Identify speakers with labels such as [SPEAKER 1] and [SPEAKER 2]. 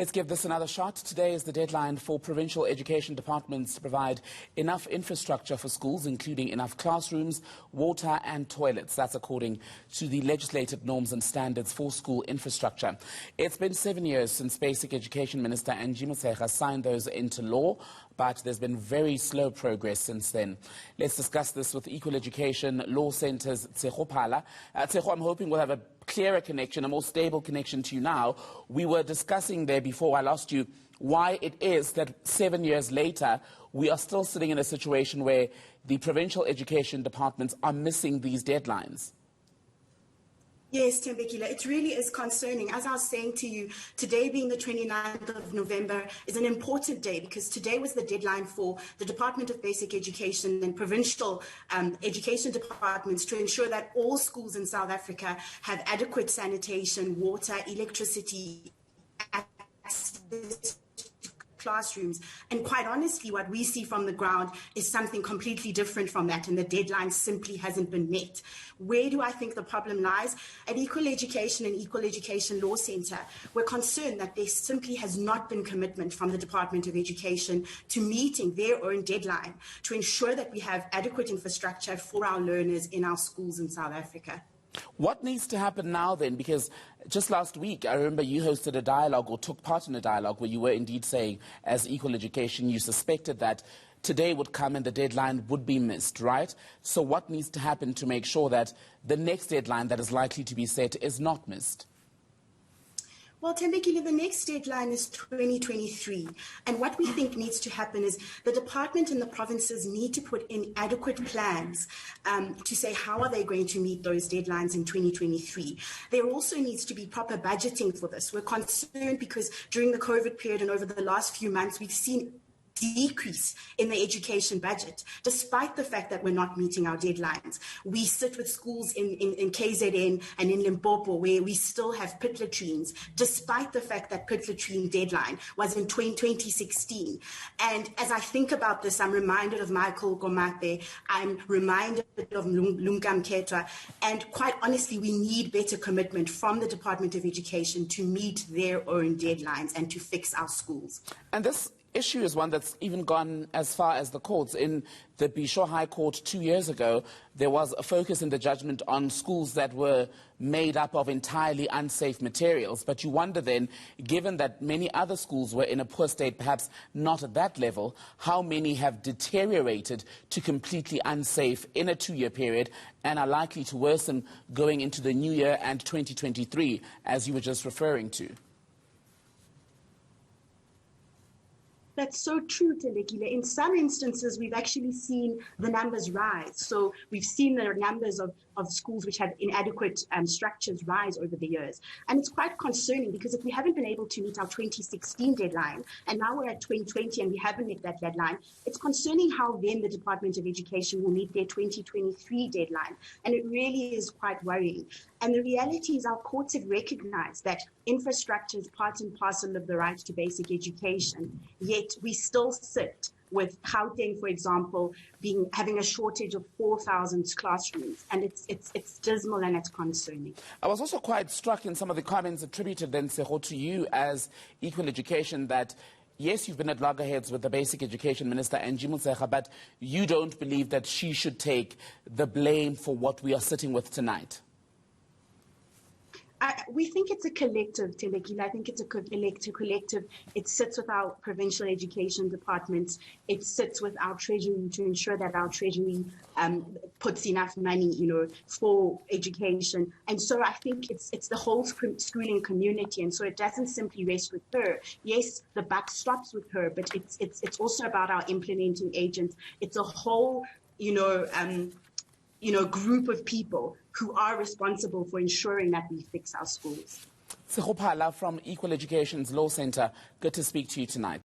[SPEAKER 1] Let's give this another shot. Today is the deadline for provincial education departments to provide enough infrastructure for schools, including enough classrooms, water and toilets. That's according to the legislated norms and standards for school infrastructure. It's been 7 years since Basic Education Minister Tshego signed those into law, but there's been very slow progress since then. Let's discuss this with Equal Education Law Centre's Tshego Phala. Tshego, I'm hoping we'll have a clearer connection, a more stable connection to you now. We were discussing there before I lost you why it is that 7 years later we are still sitting in a situation where the provincial education departments are missing these deadlines.
[SPEAKER 2] Yes, Thembekile, it really is concerning. As I was saying to you, today being the 29th of November is an important day because today was the deadline for the Department of Basic Education and provincial education departments to ensure that all schools in South Africa have adequate sanitation, water, electricity, access to classrooms. And quite honestly, what we see from the ground is something completely different from that, and the deadline simply hasn't been met. Where do I think the problem lies? At Equal Education and Equal Education Law Centre, we're concerned that there simply has not been commitment from the Department of Education to meeting their own deadline to ensure that we have adequate infrastructure for our learners in our schools in South Africa.
[SPEAKER 1] What needs to happen now then? Because just last week, I remember you hosted a dialogue or took part in a dialogue where you were indeed saying, as Equal Education, you suspected that today would come and the deadline would be missed, right? So what needs to happen to make sure that the next deadline that is likely to be set is not missed?
[SPEAKER 2] Well, Thembekile, the next deadline is 2023. And what we think needs to happen is the department and the provinces need to put in adequate plans to say how are they going to meet those deadlines in 2023. There also needs to be proper budgeting for this. We're concerned because during the COVID period and over the last few months, we've seen decrease in the education budget, despite the fact that we're not meeting our deadlines. We sit with schools in KZN and in Limpopo where we still have pit latrines, despite the fact that pit latrine deadline was in 2016. And as I think about this, I'm reminded of Michael Gomate, I'm reminded of Lumka Mketwa, and quite honestly, we need better commitment from the Department of Education to meet their own deadlines and to fix our schools.
[SPEAKER 1] And this issue is one that's even gone as far as the courts. In the Bisho High Court 2 years ago, there was a focus in the judgment on schools that were made up of entirely unsafe materials. But you wonder then, given that many other schools were in a poor state, perhaps not at that level, how many have deteriorated to completely unsafe in a 2-year period and are likely to worsen going into the new year and 2023, as you were just referring to?
[SPEAKER 2] That's so true, Thembekile. In some instances, we've actually seen the numbers rise. So we've seen the numbers of schools which have inadequate structures rise over the years. And it's quite concerning because if we haven't been able to meet our 2016 deadline, and now we're at 2020 and we haven't met that deadline, it's concerning how then the Department of Education will meet their 2023 deadline. And it really is quite worrying. And the reality is our courts have recognized that infrastructure is part and parcel of the right to basic education, yet we still sit with Gauteng, for example, having a shortage of 4,000 classrooms, and it's dismal and it's concerning.
[SPEAKER 1] I was also quite struck in some of the comments attributed then, Tshego, to you as Equal Education that yes, you've been at loggerheads with the Basic Education Minister, Tshego, but you don't believe that she should take the blame for what we are sitting with tonight.
[SPEAKER 2] We think it's a collective, Thembekile. I think it's a collective. It sits with our provincial education departments. It sits with our treasury to ensure that our treasury puts enough money, for education. And so I think it's the whole schooling community. And so it doesn't simply rest with her. Yes, the buck stops with her, but it's also about our implementing agents. It's a whole, group of people who are responsible for ensuring that we fix our schools.
[SPEAKER 1] Tshego Phala from Equal Education's Law Centre, good to speak to you tonight.